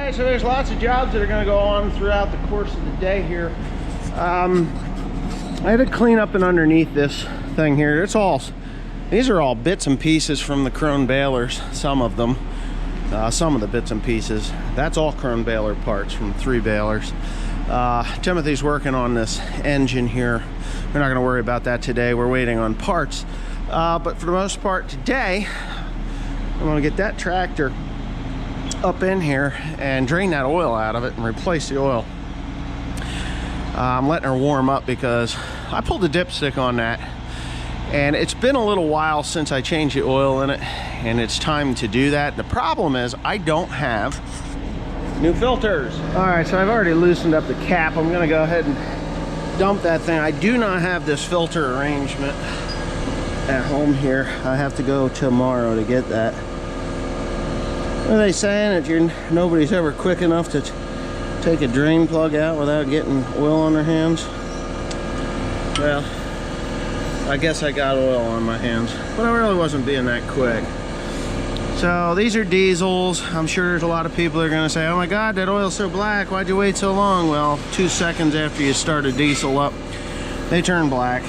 Alright, so there's lots of jobs that are going to go on throughout the course of the day here. I had to clean up and underneath this thing here. These are all bits and pieces from the Krone balers, some of them. Some of the bits and pieces. That's all Krone baler parts from 3 balers. Timothy's working on this engine here. We're not going to worry about that today. We're waiting on parts. But for the most part today, I'm going to get that tractor up in here and drain that oil out of it and replace the oil. I'm letting her warm up because I pulled the dipstick on that, and it's been a little while since I changed the oil in it, and it's time to do that. The problem is I don't have new filters. All right, so I've already loosened up the cap. I'm going to go ahead and dump that thing. I do not have this filter arrangement at home here. I have to go tomorrow to get that. What are they saying? That nobody's ever quick enough to take a drain plug out without getting oil on their hands? Well, I guess I got oil on my hands, but I really wasn't being that quick. So these are diesels. I'm sure there's a lot of people that are going to say, oh my God, that oil's so black. Why'd you wait so long? Well, 2 seconds after you start a diesel up, they turn black.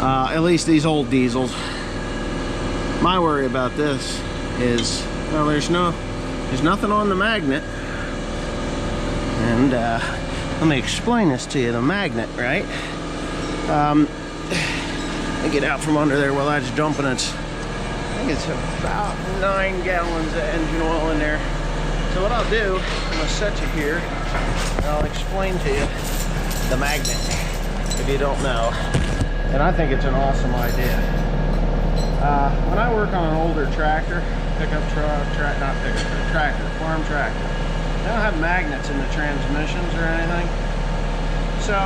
At least these old diesels. My worry about this is, well, there's nothing on the magnet. And let me explain this to you. The magnet, right? I get out from under there while that's dumping. I think it's about 9 gallons of engine oil in there. So what I'll do, I'm gonna set you here and I'll explain to you the magnet if you don't know. And I think it's an awesome idea. When I work on an older tractor, pickup truck, not pickup truck, tractor, farm tractor, they don't have magnets in the transmissions or anything. So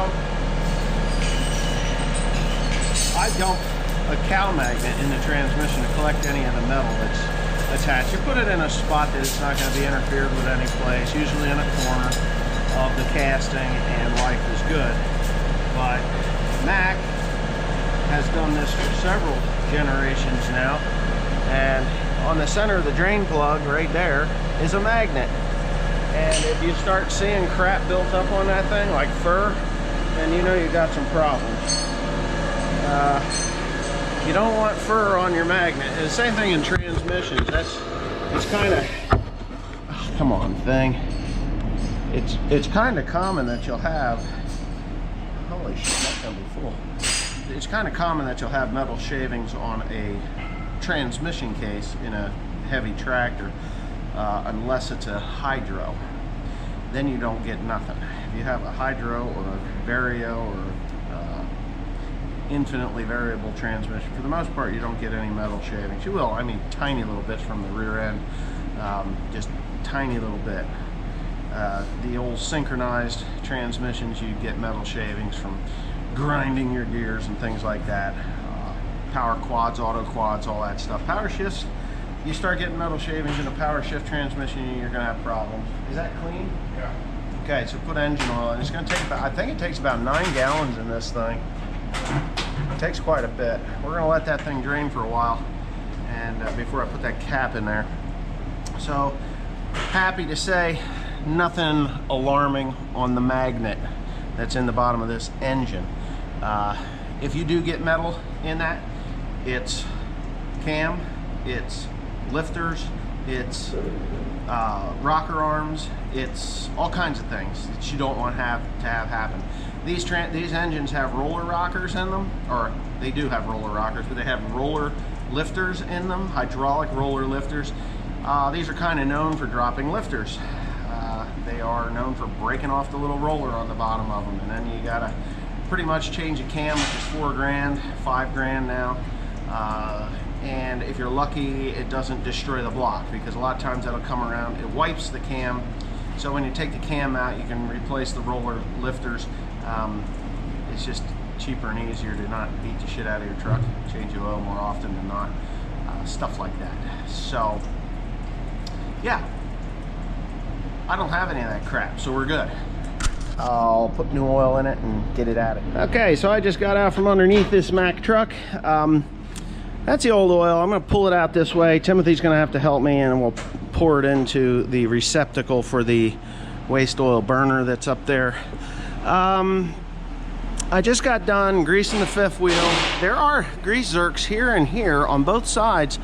I dump a cow magnet in the transmission to collect any of the metal that's attached. You put it in a spot that it's not going to be interfered with any place, usually in a corner of the casting, and life is good. But Mack has done this for several generations now, and on the center of the drain plug right there is a magnet. And if you start seeing crap built up on that thing, like fur, then you know you got some problems. You don't want fur on your magnet. And the same thing in transmissions. It's kind of, oh, come on thing. It's kind of common that you'll have, holy shit, that's gonna be full. It's kind of common that you'll have metal shavings on a transmission case in a heavy tractor, unless it's a hydro. Then you don't get nothing. If you have a hydro or a vario or infinitely variable transmission, for the most part you don't get any metal shavings. You will, I mean, tiny little bits from the rear end, just tiny little bit. The old synchronized transmissions, you get metal shavings from grinding your gears and things like that. Power quads, auto quads, all that stuff. Power shifts, you start getting metal shavings in a power shift transmission, you're going to have problems. Is that clean? Yeah. Okay, so put engine oil in. It's going to take about, I think it takes about 9 gallons in this thing. It takes quite a bit. We're going to let that thing drain for a while, and before I put that cap in there. So happy to say nothing alarming on the magnet that's in the bottom of this engine. If you do get metal in that, it's cam, it's lifters, it's rocker arms, it's all kinds of things that you don't want to have happen. These engines have roller rockers in them, or they do have roller rockers, but they have roller lifters in them, hydraulic roller lifters. These are kind of known for dropping lifters. They are known for breaking off the little roller on the bottom of them, and then you gotta pretty much change a cam, which is $4 grand, $5 grand now. And if you're lucky, it doesn't destroy the block, because a lot of times that'll come around, it wipes the cam. So when you take the cam out, you can replace the roller lifters. It's just cheaper and easier to not beat the shit out of your truck, change the oil more often than not, stuff like that. So yeah, I don't have any of that crap, so we're good. I'll put new oil in it and get it out of it. Okay, so I just got out from underneath this Mack truck. That's the old oil. I'm gonna pull it out this way. Timothy's gonna have to help me, and we'll pour it into the receptacle for the waste oil burner that's up there. I just got done greasing the fifth wheel. There are grease zerks here and here on both sides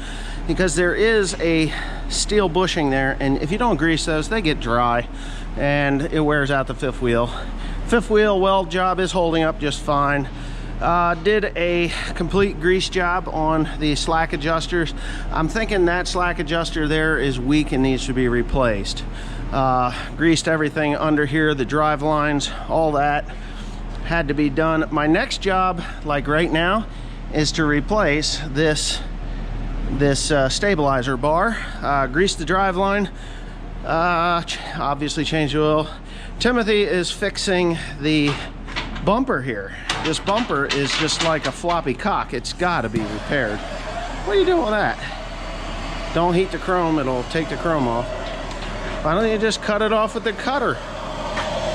because there is a steel bushing there, and if you don't grease those, they get dry and it wears out the fifth wheel. Fifth wheel weld job is holding up just fine. Did a complete grease job on the slack adjusters. I'm thinking that slack adjuster there is weak and needs to be replaced. Greased everything under here, the drive lines, all that had to be done. My next job, like right now, is to replace this stabilizer bar. Grease the drive line, obviously change the oil. Timothy is fixing the bumper here. This bumper is just like a floppy cock. It's got to be repaired. What are you doing with that? Don't heat the chrome, it'll take the chrome off. Why don't you just cut it off with the cutter?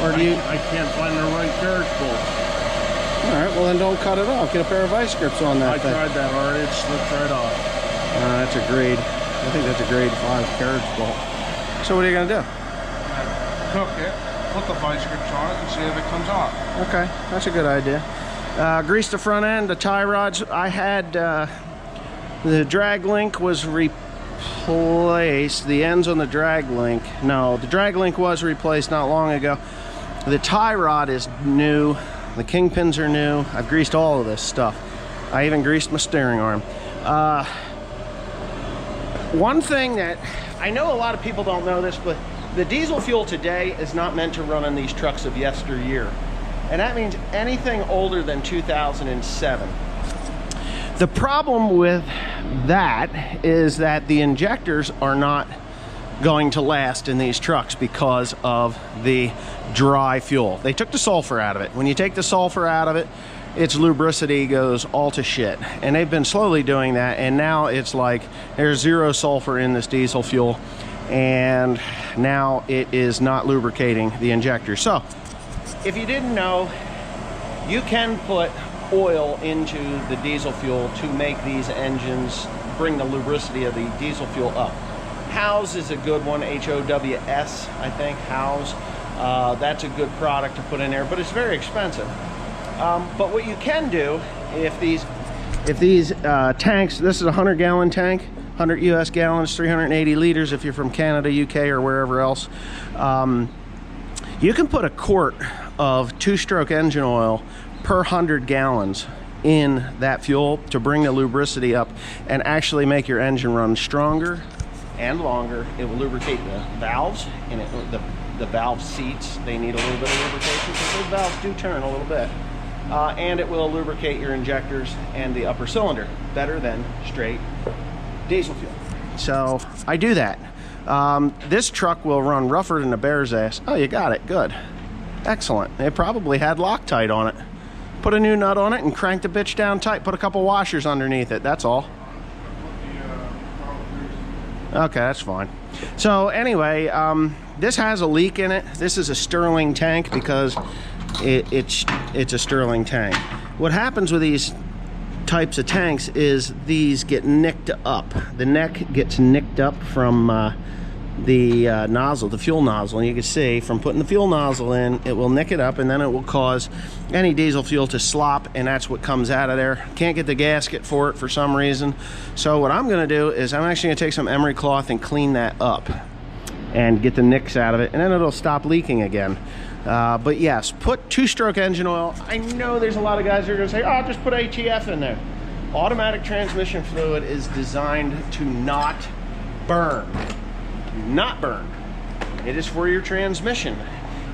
Or do you? I can't find the right carriage bolt. All right, well then don't cut it off. Get a pair of vice grips on that thing. I tried that already, it slipped right off. That's a grade, I think that's a grade 5 carriage bolt. So what are you gonna do? Cook it, put the vice grips on it and see if it comes off. Okay, that's a good idea. Grease the front end, the tie rods. I had, the drag link was replaced. The ends on the drag link, no, the drag link was replaced not long ago. The tie rod is new. The kingpins are new. I've greased all of this stuff. I even greased my steering arm. One thing that, I know a lot of people don't know this, but the diesel fuel today is not meant to run on these trucks of yesteryear. And that means anything older than 2007. The problem with that is that the injectors are not going to last in these trucks because of the dry fuel. They took the sulfur out of it. When you take the sulfur out of it, its lubricity goes all to shit. And they've been slowly doing that, and now it's like there's zero sulfur in this diesel fuel, and now it is not lubricating the injector. So if you didn't know, you can put oil into the diesel fuel to make these engines bring the lubricity of the diesel fuel up. Howes is a good one, H-O-W-S, I think, Howes. That's a good product to put in there, but it's very expensive. But what you can do, if these tanks, this is a 100-gallon tank, 100 US gallons, 380 liters if you're from Canada, UK, or wherever else. You can put a quart of 2-stroke engine oil per 100 gallons in that fuel to bring the lubricity up and actually make your engine run stronger and longer. It will lubricate the valves, and the valve seats, they need a little bit of lubrication because those valves do turn a little bit. And it will lubricate your injectors and the upper cylinder better than straight diesel fuel. So I do that. This truck will run rougher than a bear's ass. Oh, you got it, good. Excellent. It probably had Loctite on it. Put a new nut on it and crank the bitch down tight. Put a couple washers underneath it, that's all. Okay, that's fine. So anyway, this has a leak in it. This is a Stirling tank because it's a Stirling tank. What happens with these types of tanks is these get nicked up. The neck gets nicked up from the nozzle, the fuel nozzle, and you can see from putting the fuel nozzle in, it will nick it up, and then it will cause any diesel fuel to slop, and that's what comes out of there. Can't get the gasket for it for some reason. So what I'm going to do is I'm actually going to take some emery cloth and clean that up and get the nicks out of it, and then it'll stop leaking again. But yes, put 2-stroke engine oil. I know there's a lot of guys who are going to say, oh, just put HEF in there. Automatic transmission fluid is designed to not burn. Not burn. It is for your transmission.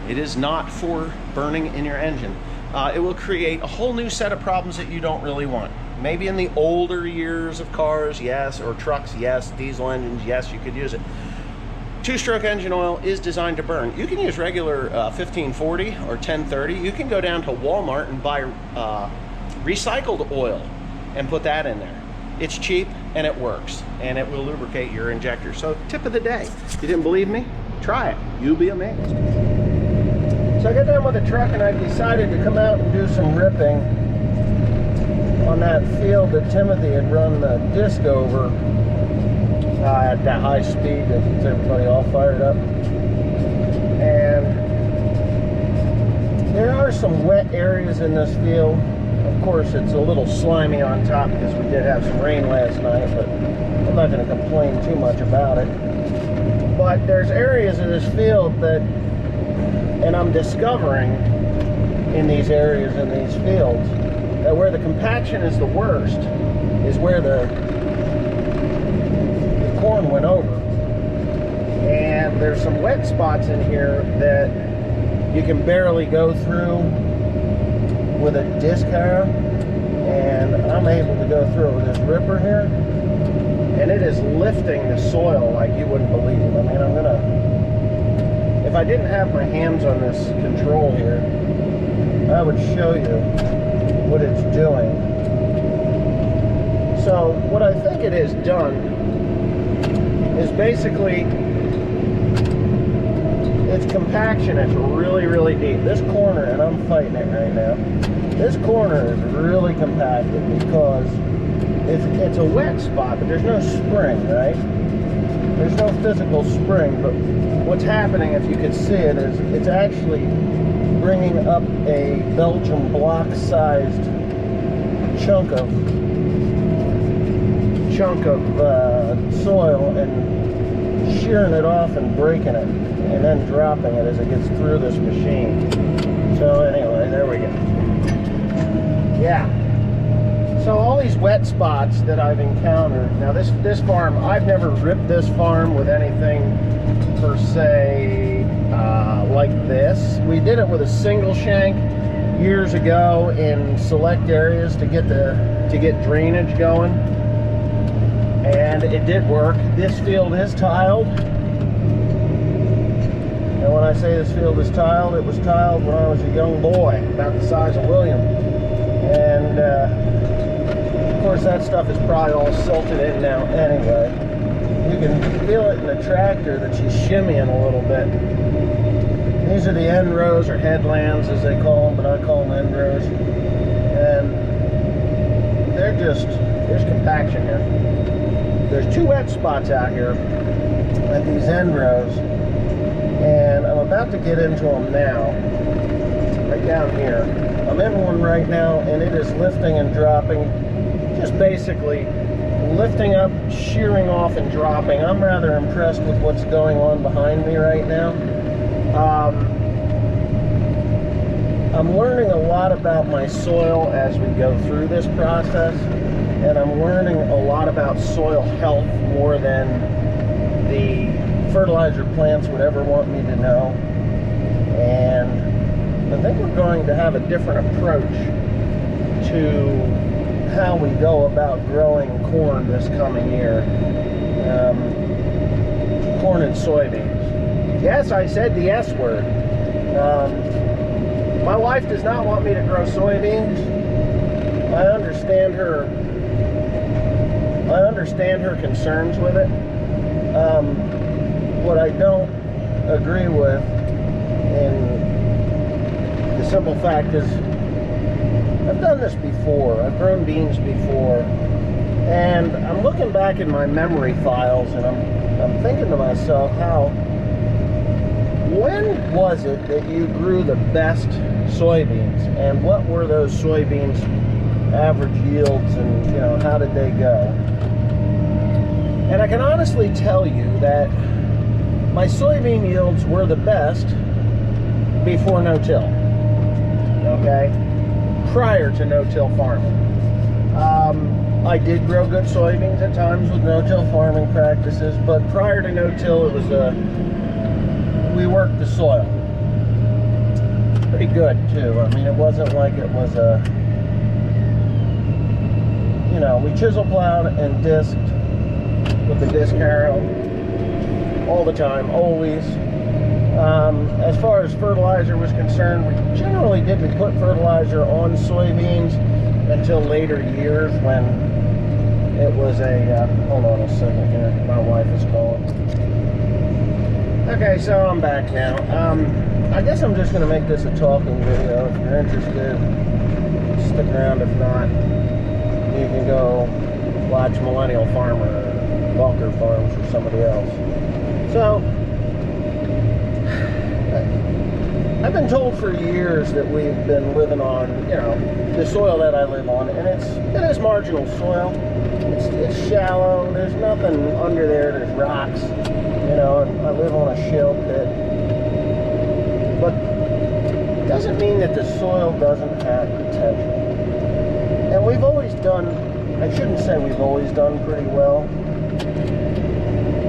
It is not for burning in your engine. It will create a whole new set of problems that you don't really want. Maybe in the older years of cars, yes, or trucks, yes, diesel engines, yes, you could use it. 2-stroke engine oil is designed to burn. You can use regular 1540 or 1030. You can go down to Walmart and buy recycled oil and put that in there. It's cheap and it works, and it will lubricate your injector. So tip of the day, if you didn't believe me, try it. You'll be amazed. So I got done with the truck and I decided to come out and do some ripping on that field that Timothy had run the disc over. at that high speed that gets everybody all fired up. And there are some wet areas in this field. Of course, it's a little slimy on top because we did have some rain last night, but I'm not going to complain too much about it. But there's areas of this field that, and I'm discovering in these areas in these fields, that where the compaction is the worst is where the corn went over. And there's some wet spots in here that you can barely go through with a disc harrow, and I'm able to go through it with this ripper here, and it is lifting the soil like you wouldn't believe. I mean, I'm gonna, if I didn't have my hands on this control here, I would show you what it's doing. So what I think it has done is basically its compaction is really, really deep. This corner, and I'm fighting it right now, this corner is really compacted because it's a wet spot, but there's no spring, right? There's no physical spring, but what's happening, if you could see it, is it's actually bringing up a Belgian block-sized chunk of soil and shearing it off and breaking it, and then dropping it as it gets through this machine. So anyway, there we go. Yeah. So all these wet spots that I've encountered, now this farm, I've never ripped this farm with anything per se like this. We did it with a single shank years ago in select areas to get drainage going, and it did work. This field is tiled, and when I say this field is tiled, it was tiled when I was a young boy, about the size of William, and of course that stuff is probably all silted in now anyway. You can feel it in the tractor that she's shimmying a little bit. These are the end rows, or headlands as they call them, but I call them end rows. And they're just, there's compaction here. There's two wet spots out here at these end rows, and I'm about to get into them now, right down here. I'm in one right now, and it is lifting and dropping, just basically lifting up, shearing off, and dropping. I'm rather impressed with what's going on behind me right now. I'm learning a lot about my soil as we go through this process, and I'm learning a lot about soil health more than the fertilizer plants would ever want me to know. And I think we're going to have a different approach to how we go about growing corn this coming year. Corn and soybeans. Yes, I said the S word. My wife does not want me to grow soybeans. I understand her concerns with it. What I don't agree with, and the simple fact is, I've done this before. I've grown beans before, and I'm looking back in my memory files, and I'm thinking to myself, when was it that you grew the best soybeans, and what were those soybeans average yields, and how did they go? And I can honestly tell you that my soybean yields were the best before no-till, okay? Prior to no-till farming. I did grow good soybeans at times with no-till farming practices, but prior to no-till, it was we worked the soil pretty good too. I mean, it wasn't like it was we chisel plowed and disked with the disc harrow all the time, always. As far as fertilizer was concerned, we generally didn't put fertilizer on soybeans until later years when it was a, hold on a second here, my wife is calling. Okay, so I'm back now. I guess I'm just going to make this a talking video. If you're interested, stick around. If not, you can go watch Millennial Farmer Walker Farms or somebody else. So, I've been told for years that we've been living on, you know, the soil that I live on, and it is marginal soil. It's shallow. There's nothing under there. There's rocks, you know, and I live on a shale pit. But it doesn't mean that the soil doesn't have potential. And we've always done, I shouldn't say we've always done pretty well.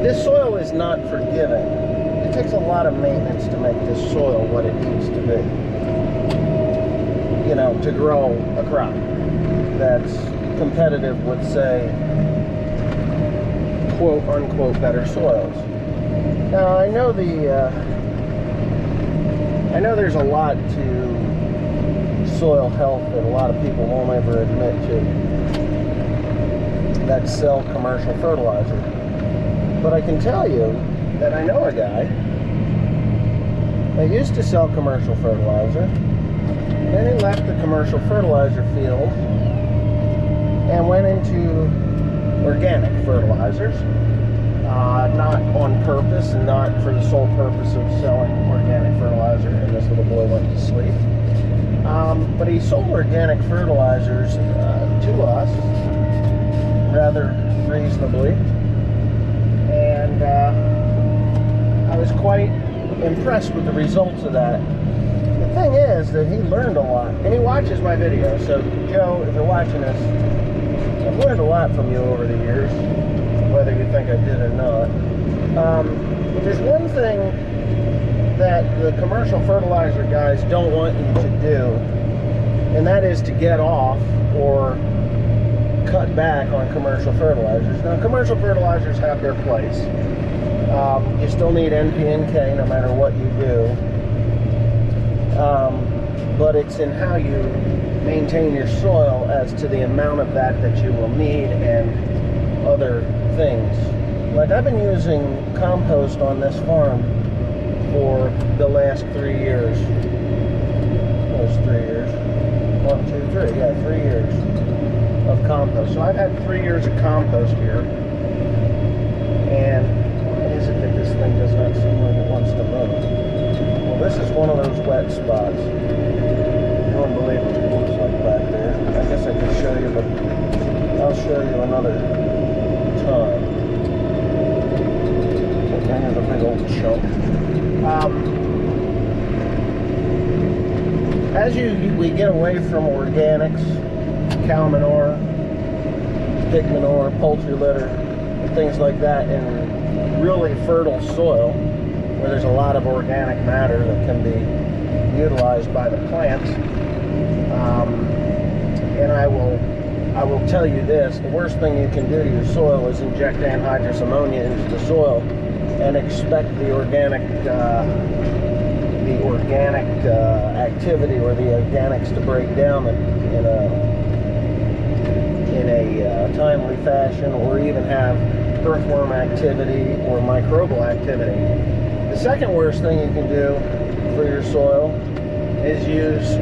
This soil is not forgiving. It takes a lot of maintenance to make this soil what it needs to be. You know, to grow a crop that's competitive with, say, quote unquote better soils. Now I know there's a lot to soil health that a lot of people won't ever admit to that sell commercial fertilizer. But I can tell you that I know a guy that used to sell commercial fertilizer. Then he left the commercial fertilizer field and went into organic fertilizers. Not on purpose and not for the sole purpose of selling organic fertilizer. And this little boy went to sleep. But he sold organic fertilizers to us rather reasonably. And I was quite impressed with the results of that. The thing is that he learned a lot, and he watches my videos. So Joe, if you're watching this, I've learned a lot from you over the years, whether you think I did or not. There's one thing that the commercial fertilizer guys don't want you to do, and that is to get off or cut back on commercial fertilizers. Now, commercial fertilizers have their place. You still need NP and K no matter what you do. But it's in how you maintain your soil as to the amount of that you will need and other things. Like, I've been using compost on this farm for the last 3 years. Those 3 years. 1, 2, 3. Yeah, 3 years of compost. So I've had 3 years of compost here. And what is it that this thing does not seem like it wants to move? Well, this is one of those wet spots. You won't believe what it looks like back there. I guess I could show you, but I'll show you another time. There's a big old chunk. As we get away from organics, cow manure, pig manure, poultry litter, and things like that, in really fertile soil where there's a lot of organic matter that can be utilized by the plants. And I will tell you this: the worst thing you can do to your soil is inject anhydrous ammonia into the soil and expect the organic activity or the organics to break down in a timely fashion, or even have earthworm activity or microbial activity. The second worst thing you can do for your soil is use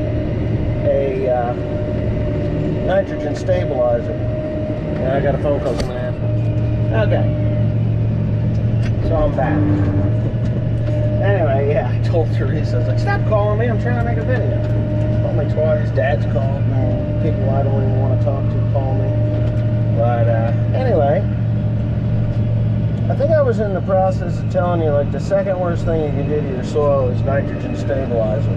a nitrogen stabilizer. And I got a phone call coming after. Okay. So I'm back. Anyway, yeah, I told Teresa, I was like, stop calling me, I'm trying to make a video. Called me twice, Dad's called me, people I don't even want to talk to call me. But anyway, I think I was in the process of telling you, like, the second worst thing you can do to your soil is nitrogen stabilizer.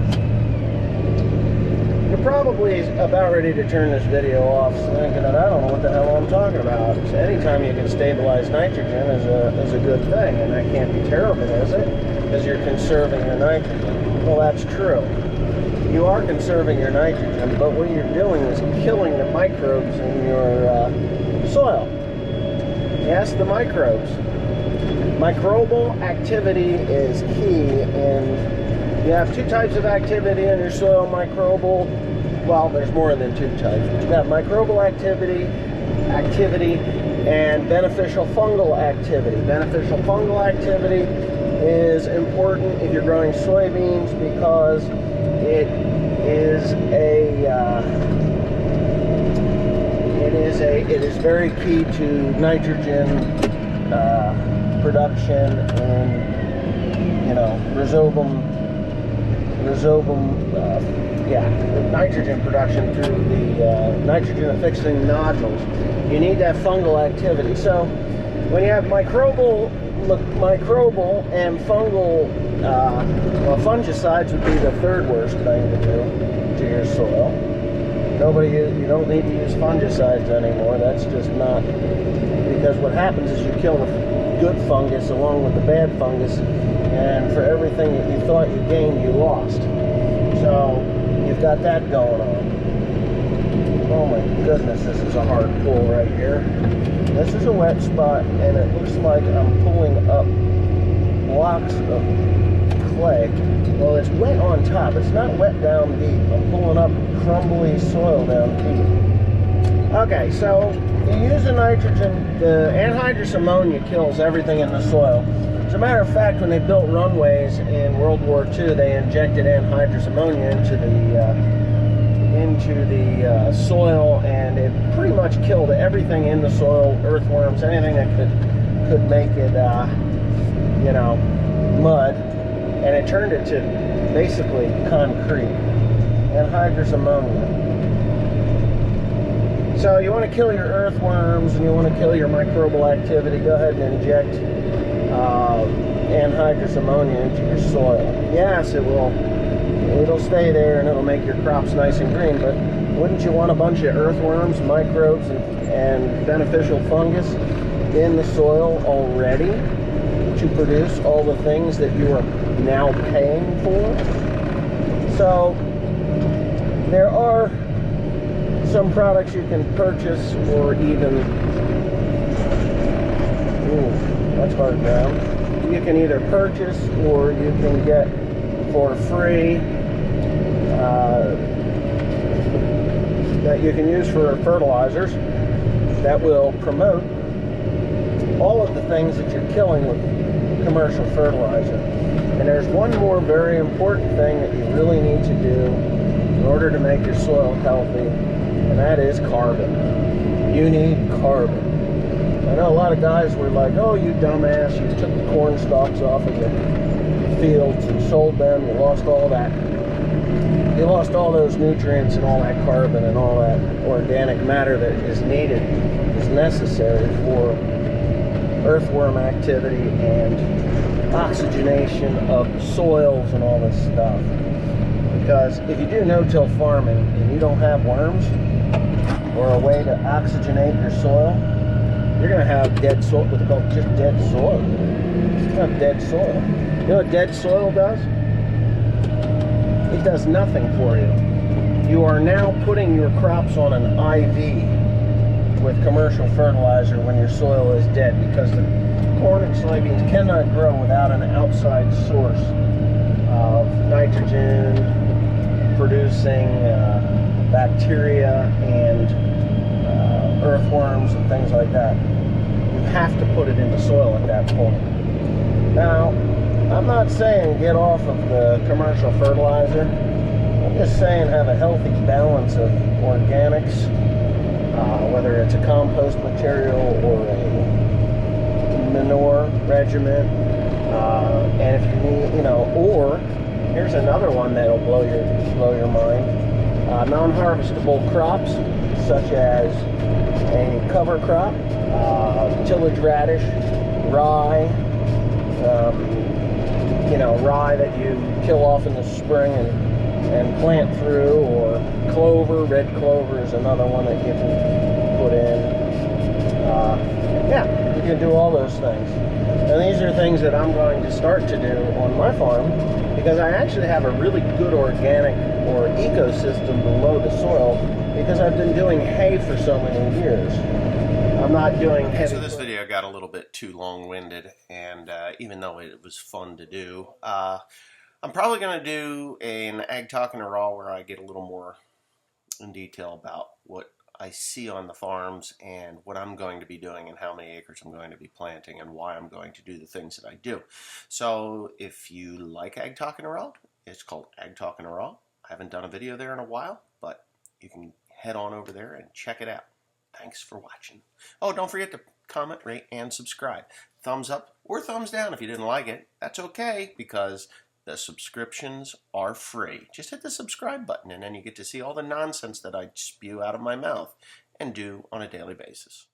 You're probably about ready to turn this video off, thinking that I don't know what the hell I'm talking about. So anytime you can stabilize nitrogen is a good thing, and that can't be terrible, is it? Because you're conserving your nitrogen. Well, that's true. You are conserving your nitrogen, but what you're doing is killing the microbes in your soil. Yes, the microbes. Microbial activity is key, and you have two types of activity in your soil. Microbial, well, there's more than two types, but you got microbial activity, and beneficial fungal activity. Beneficial fungal activity is important if you're growing soybeans, because it is very key to nitrogen production in, you know, rhizobum, nitrogen production through the nitrogen affixing nodules. You need that fungal activity. So when you have microbial and fungal, well, fungicides would be the third worst thing to do to your soil. You don't need to use fungicides anymore. That's just not, because what happens is you kill the good fungus along with the bad fungus, and for everything that you thought you gained, you lost. So you've got that going on. Oh my goodness, this is a hard pull right here. This is a wet spot, and it looks like I'm pulling up blocks of clay. Well, it's wet on top. It's not wet down deep. I'm pulling up crumbly soil down deep. Okay, so you use the nitrogen. The anhydrous ammonia kills everything in the soil. As a matter of fact, when they built runways in World War II, they injected anhydrous ammonia into the soil, and it pretty much killed everything in the soil, earthworms, anything that could make it, you know, mud, and it turned it to basically concrete. Anhydrous ammonia. So you want to kill your earthworms and you want to kill your microbial activity, go ahead and inject anhydrous ammonia into your soil. Yes, it'll stay there and it'll make your crops nice and green, but wouldn't you want a bunch of earthworms, microbes, and beneficial fungus in the soil already to produce all the things that you are now paying for? So there are some products you can purchase, or even, that's hard ground. You can either purchase or you can get for free, that you can use for fertilizers that will promote all of the things that you're killing with commercial fertilizer. And there's one more very important thing that you really need to do in order to make your soil healthy, and that is carbon. You need carbon. I know a lot of guys were like, oh, you dumbass, you took the corn stalks off of the fields and sold them, you lost all that. You lost all those nutrients and all that carbon and all that organic matter that is needed, is necessary for earthworm activity and oxygenation of the soils and all this stuff. Because if you do no-till farming and you don't have worms or a way to oxygenate your soil, you're going to have dead soil, what they call just dead soil. It's not dead soil. You know what dead soil does? It does nothing for you. You are now putting your crops on an IV with commercial fertilizer when your soil is dead, because the corn and soybeans cannot grow without an outside source of nitrogen producing bacteria and earthworms and things like that. You have to put it in the soil at that point. Now, I'm not saying get off of the commercial fertilizer. I'm just saying have a healthy balance of organics, whether it's a compost material or a manure regimen. And if you need, you know, or here's another one that'll blow your mind. Non-harvestable crops such as a cover crop, tillage radish, rye, you know, rye that you kill off in the spring and plant through, or clover. Red clover is another one that you can put in. Yeah, you can do all those things. And these are things that I'm going to start to do on my farm, because I actually have a really good organic or ecosystem below the soil, because I've been doing hay for so many years. I'm not doing heavy. So this video got a little bit too long-winded, and even though it was fun to do, I'm probably going to do an Ag Talk in a Raw where I get a little more in detail about what I see on the farms and what I'm going to be doing and how many acres I'm going to be planting and why I'm going to do the things that I do. So if you like Ag Talk in a Raw, it's called Ag Talk in a Raw. I haven't done a video there in a while, but you can head on over there and check it out. Thanks for watching. Oh, don't forget to comment, rate, and subscribe. Thumbs up or thumbs down if you didn't like it. That's okay, because the subscriptions are free. Just hit the subscribe button and then you get to see all the nonsense that I spew out of my mouth and do on a daily basis.